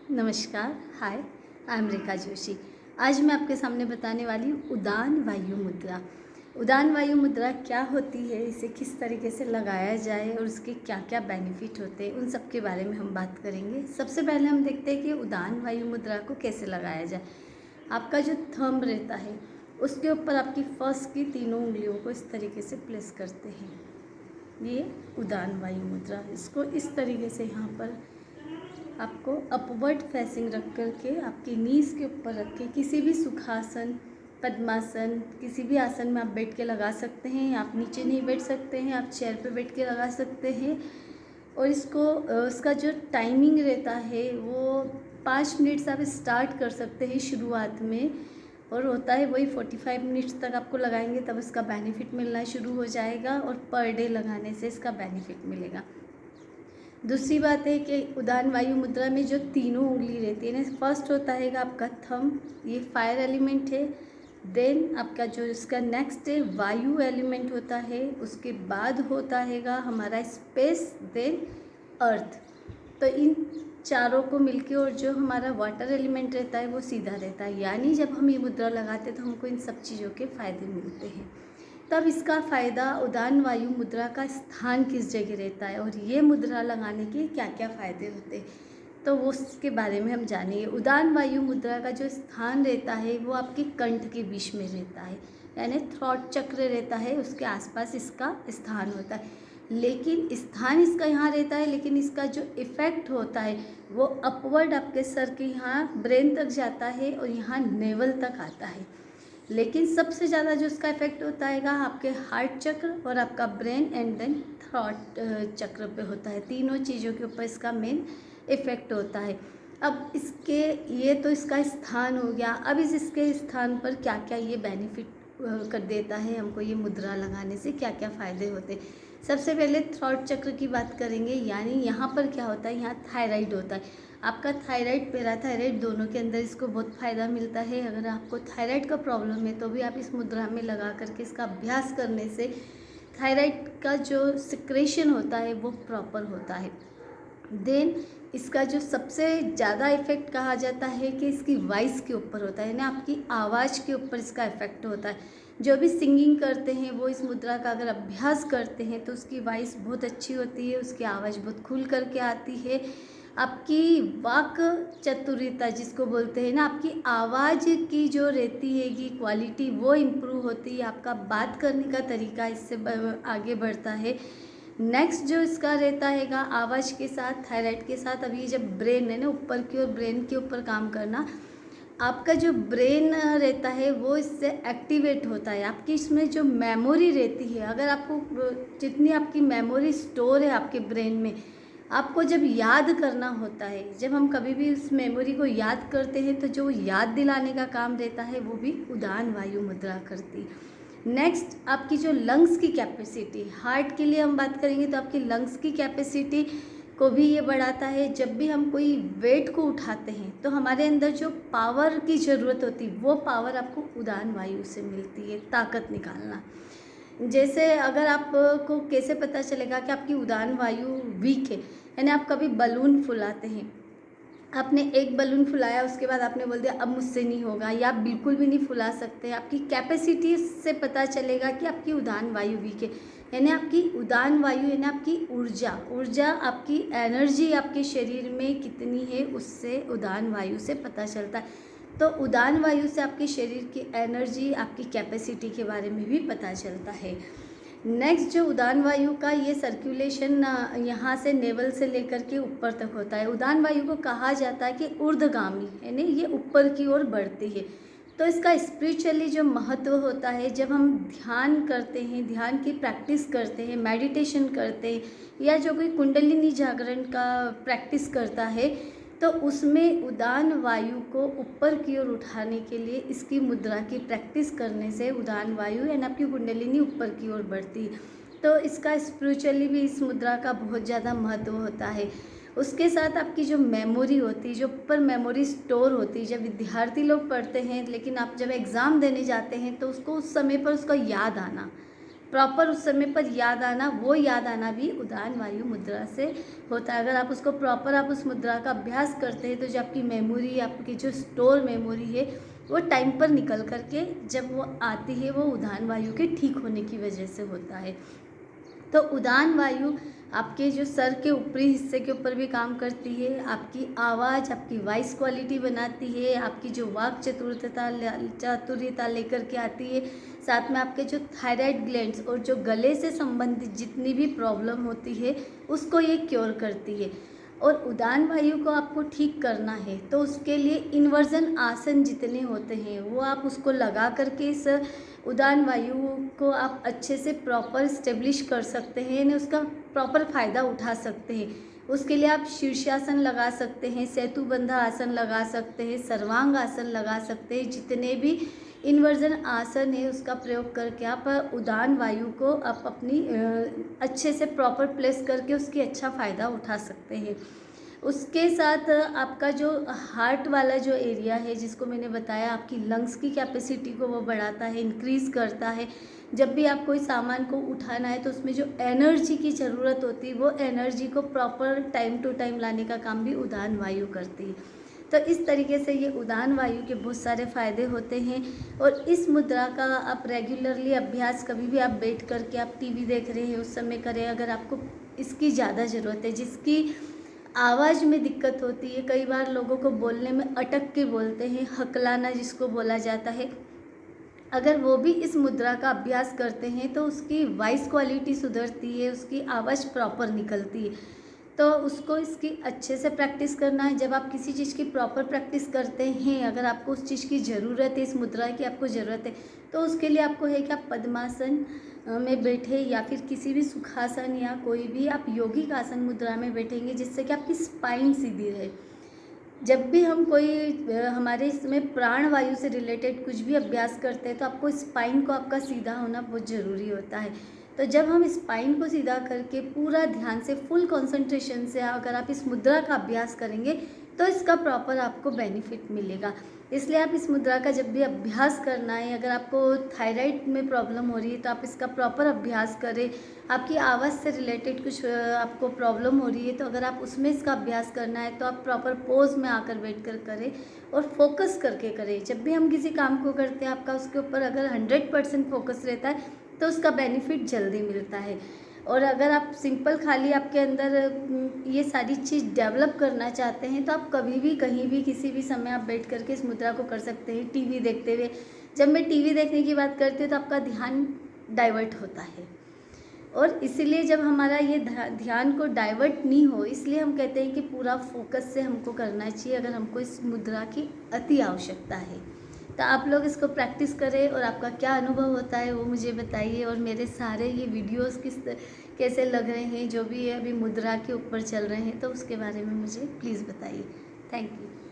नमस्कार, हाय, I am रेखा जोशी। आज मैं आपके सामने बताने वाली हूँ उदान वायु मुद्रा। उदान वायु मुद्रा क्या होती है, इसे किस तरीके से लगाया जाए और उसके क्या क्या बेनिफिट होते हैं, उन सब के बारे में हम बात करेंगे। सबसे पहले हम देखते हैं कि उदान वायु मुद्रा को कैसे लगाया जाए। आपका जो थंब रहता है उसके ऊपर आपकी फर्स्ट की तीनों उंगलियों को इस तरीके से प्लेस करते हैं। ये उदान वायु मुद्रा, इसको इस तरीके से यहाँ पर आपको अपवर्ड फेसिंग रख कर के आपकी नीज़ के ऊपर रख के किसी भी सुखासन, पद्मासन, किसी भी आसन में आप बैठ के लगा सकते हैं। आप नीचे नहीं बैठ सकते हैं, आप चेयर पे बैठ के लगा सकते हैं। और इसको उसका जो टाइमिंग रहता है वो 5 मिनट से आप स्टार्ट कर सकते हैं शुरुआत में, और होता है वही 45 मिनट्स तक आपको लगाएंगे तब इसका बेनिफिट मिलना शुरू हो जाएगा, और पर डे लगाने से इसका बेनिफिट मिलेगा। दूसरी बात है कि उदान वायु मुद्रा में जो तीनों उंगली रहती है ना, फर्स्ट होता है आपका थंब, ये फायर एलिमेंट है। देन आपका जो इसका नेक्स्ट है वायु एलिमेंट होता है, उसके बाद होता है हमारा स्पेस, देन अर्थ। तो इन चारों को मिलके और जो हमारा वाटर एलिमेंट रहता है वो सीधा रहता है। यानी जब हम ये मुद्रा लगाते हैं तो हमको इन सब चीज़ों के फ़ायदे मिलते हैं। तब इसका फ़ायदा उदान वायु मुद्रा का स्थान किस जगह रहता है और ये मुद्रा लगाने के क्या क्या फ़ायदे होते हैं, तो वो उसके बारे में हम जानेंगे। उदान वायु मुद्रा का जो स्थान रहता है वो आपके कंठ के बीच में रहता है, यानी थ्रॉट चक्र रहता है, उसके आसपास इसका स्थान होता है। लेकिन स्थान इसका यहाँ रहता है, लेकिन इसका जो इफ़ेक्ट होता है वो अपवर्ड आपके सर के यहाँ ब्रेन तक जाता है और यहाँ नेवल तक आता है। लेकिन सबसे ज़्यादा जो इसका इफेक्ट होता है आपके हार्ट चक्र और आपका ब्रेन एंड देन थॉट चक्र पे होता है। तीनों चीज़ों के ऊपर इसका मेन इफेक्ट होता है। अब इसके ये तो इसका स्थान हो गया। अब इसके स्थान पर क्या क्या ये बेनिफिट कर देता है हमको, ये मुद्रा लगाने से क्या क्या फ़ायदे होते हैं। सबसे पहले थ्रॉट चक्र की बात करेंगे। यानी यहाँ पर क्या होता है, यहाँ थायराइड होता है। आपका थायराइड, पैराथायराइड दोनों के अंदर इसको बहुत फ़ायदा मिलता है। अगर आपको थायराइड का प्रॉब्लम है तो भी आप इस मुद्रा में लगा करके इसका अभ्यास करने से थायराइड का जो सिक्रेशन होता है वो प्रॉपर होता है। देन इसका जो सबसे ज़्यादा इफ़ेक्ट कहा जाता है कि इसकी वॉइस के ऊपर होता है ना, आपकी आवाज़ के ऊपर इसका इफ़ेक्ट होता है। जो भी सिंगिंग करते हैं वो इस मुद्रा का अगर अभ्यास करते हैं तो उसकी वॉइस बहुत अच्छी होती है, उसकी आवाज़ बहुत खुल करके आती है। आपकी वाक चतुरता जिसको बोलते हैं ना, आपकी आवाज़ की जो रहती है कि क्वालिटी वो इम्प्रूव होती है। आपका बात करने का तरीका इससे आगे बढ़ता है। नेक्स्ट जो इसका रहता है आवाज़ के साथ, थायराइड के साथ, अभी जब ब्रेन है ना, ऊपर की ओर ब्रेन के ऊपर काम करना, आपका जो ब्रेन रहता है वो इससे एक्टिवेट होता है। आपकी इसमें जो मेमोरी रहती है, अगर आपको जितनी आपकी मेमोरी स्टोर है आपके ब्रेन में, आपको जब याद करना होता है, जब हम कभी भी उस मेमोरी को याद करते हैं तो जो याद दिलाने का काम रहता है वो भी उदान वायु मुद्रा करती है। नेक्स्ट आपकी जो लंग्स की कैपेसिटी, हार्ट के लिए हम बात करेंगे तो आपकी लंग्स की कैपेसिटी को भी ये बढ़ाता है। जब भी हम कोई वेट को उठाते हैं तो हमारे अंदर जो पावर की ज़रूरत होती है वो पावर आपको उदान वायु से मिलती है, ताकत निकालना। जैसे अगर आपको कैसे पता चलेगा कि आपकी उदान वायु वीक है, यानी आप कभी बलून फुलाते हैं, आपने एक बलून फुलाया, उसके बाद आपने बोल दिया अब मुझसे नहीं होगा, या आप बिल्कुल भी नहीं फुला सकते। आपकी कैपेसिटी से पता चलेगा कि आपकी उदान वायु वीक है। यानी आपकी उदान वायु यानी आपकी ऊर्जा आपकी एनर्जी आपके शरीर में कितनी है, उससे उदान वायु से पता चलता है। तो उदान वायु से आपके शरीर की एनर्जी, आपकी कैपेसिटी के बारे में भी पता चलता है। नेक्स्ट जो उदान वायु का ये सर्कुलेशन यहाँ से नेवल से लेकर के ऊपर तक होता है। उदान वायु को कहा जाता है कि ऊर्ध्वगामी, यानी ये ऊपर की ओर बढ़ती है। तो इसका स्पिरिचुअली जो महत्व होता है, जब हम ध्यान करते हैं, ध्यान की प्रैक्टिस करते हैं, मेडिटेशन करते हैं, या जो कोई कुंडलिनी जागरण का प्रैक्टिस करता है, तो उसमें उदान वायु को ऊपर की ओर उठाने के लिए इसकी मुद्रा की प्रैक्टिस करने से उदान वायु यानी आपकी कुंडलिनी ऊपर की ओर बढ़ती है। तो इसका स्पिरिचुअली भी इस मुद्रा का बहुत ज़्यादा महत्व होता है। उसके साथ आपकी जो मेमोरी होती है, जो ऊपर मेमोरी स्टोर होती है, जब विद्यार्थी लोग पढ़ते हैं लेकिन आप जब एग्ज़ाम देने जाते हैं तो उसको उस समय पर उसका याद आना, प्रॉपर उस समय पर याद आना, वो याद आना भी उदान वायु मुद्रा से होता है। अगर आप उसको प्रॉपर आप उस मुद्रा का अभ्यास करते हैं तो जो आपकी मेमोरी, आपकी जो स्टोर मेमोरी है, वो टाइम पर निकल करके जब वो आती है, वो उदान वायु के ठीक होने की वजह से होता है। तो उदान वायु आपके जो सर के ऊपरी हिस्से के ऊपर भी काम करती है, आपकी आवाज़, आपकी वॉइस क्वालिटी बनाती है, आपकी जो वाक चातुर्यता लेकर के आती है, साथ में आपके जो थायराइड ग्लैंड्स और जो गले से संबंधित जितनी भी प्रॉब्लम होती है उसको ये क्योर करती है। और उदान वायु को आपको ठीक करना है तो उसके लिए इन्वर्जन आसन जितने होते हैं वो आप उसको लगा करके इस उदान वायु को आप अच्छे से प्रॉपर स्टेब्लिश कर सकते हैं, यानी उसका प्रॉपर फ़ायदा उठा सकते हैं। उसके लिए आप शीर्षासन लगा सकते हैं, सेतुबंधा आसन लगा सकते हैं, सर्वांग आसन लगा सकते हैं। जितने भी इन्वर्जन आसन है उसका प्रयोग करके आप उदान वायु को आप अपनी अच्छे से प्रॉपर प्लेस करके उसकी अच्छा फ़ायदा उठा सकते हैं। उसके साथ आपका जो हार्ट वाला जो एरिया है, जिसको मैंने बताया आपकी लंग्स की कैपेसिटी को वो बढ़ाता है, इंक्रीज़ करता है। जब भी आप कोई सामान को उठाना है तो उसमें जो एनर्जी की ज़रूरत होती है वो एनर्जी को प्रॉपर टाइम टू टाइम लाने का काम भी उदान वायु करती है। तो इस तरीके से ये उदान वायु के बहुत सारे फ़ायदे होते हैं। और इस मुद्रा का आप रेगुलरली अभ्यास कभी भी आप बैठ करके आप टीवी देख रहे हैं उस समय करें। अगर आपको इसकी ज़्यादा ज़रूरत है, जिसकी आवाज़ में दिक्कत होती है, कई बार लोगों को बोलने में अटक के बोलते हैं, हकलाना जिसको बोला जाता है, अगर वो भी इस मुद्रा का अभ्यास करते हैं तो उसकी वॉइस क्वालिटी सुधरती है, उसकी आवाज़ प्रॉपर निकलती है। तो उसको इसकी अच्छे से प्रैक्टिस करना है। जब आप किसी चीज़ की प्रॉपर प्रैक्टिस करते हैं, अगर आपको उस चीज़ की ज़रूरत है, इस मुद्रा की आपको ज़रूरत है, तो उसके लिए आपको है कि आप पद्मासन में बैठे या फिर किसी भी सुखासन या कोई भी आप यौगिक आसन मुद्रा में बैठेंगे, जिससे कि आपकी स्पाइन सीधी रहे। जब भी हम कोई हमारे इसमें प्राण वायु से रिलेटेड कुछ भी अभ्यास करते हैं तो आपको स्पाइन को आपका सीधा होना बहुत ज़रूरी होता है। तो जब हम स्पाइन को सीधा करके पूरा ध्यान से फुल कंसंट्रेशन से अगर आप इस मुद्रा का अभ्यास करेंगे तो इसका प्रॉपर आपको बेनिफिट मिलेगा। इसलिए आप इस मुद्रा का जब भी अभ्यास करना है, अगर आपको थायराइड में प्रॉब्लम हो रही है तो आप इसका प्रॉपर अभ्यास करें। आपकी आवाज़ से रिलेटेड कुछ आपको प्रॉब्लम हो रही है तो अगर आप उसमें इसका अभ्यास करना है तो आप प्रॉपर पोज में आकर बैठ कर करें और फोकस करके करें। जब भी हम किसी काम को करते हैं आपका उसके ऊपर अगर 100% फोकस रहता है तो उसका बेनिफिट जल्दी मिलता है। और अगर आप सिंपल खाली आपके अंदर ये सारी चीज़ डेवलप करना चाहते हैं तो आप कभी भी कहीं भी किसी भी समय आप बैठ करके इस मुद्रा को कर सकते हैं टीवी देखते हुए। जब मैं टीवी देखने की बात करती हूँ तो आपका ध्यान डाइवर्ट होता है, और इसीलिए जब हमारा ये ध्यान को डाइवर्ट नहीं हो, इसलिए हम कहते हैं कि पूरा फोकस से हमको करना चाहिए अगर हमको इस मुद्रा की अति आवश्यकता है। तो आप लोग इसको प्रैक्टिस करें और आपका क्या अनुभव होता है वो मुझे बताइए। और मेरे सारे ये वीडियोस कैसे लग रहे हैं, जो भी अभी मुद्रा के ऊपर चल रहे हैं, तो उसके बारे में मुझे प्लीज़ बताइए। Thank you.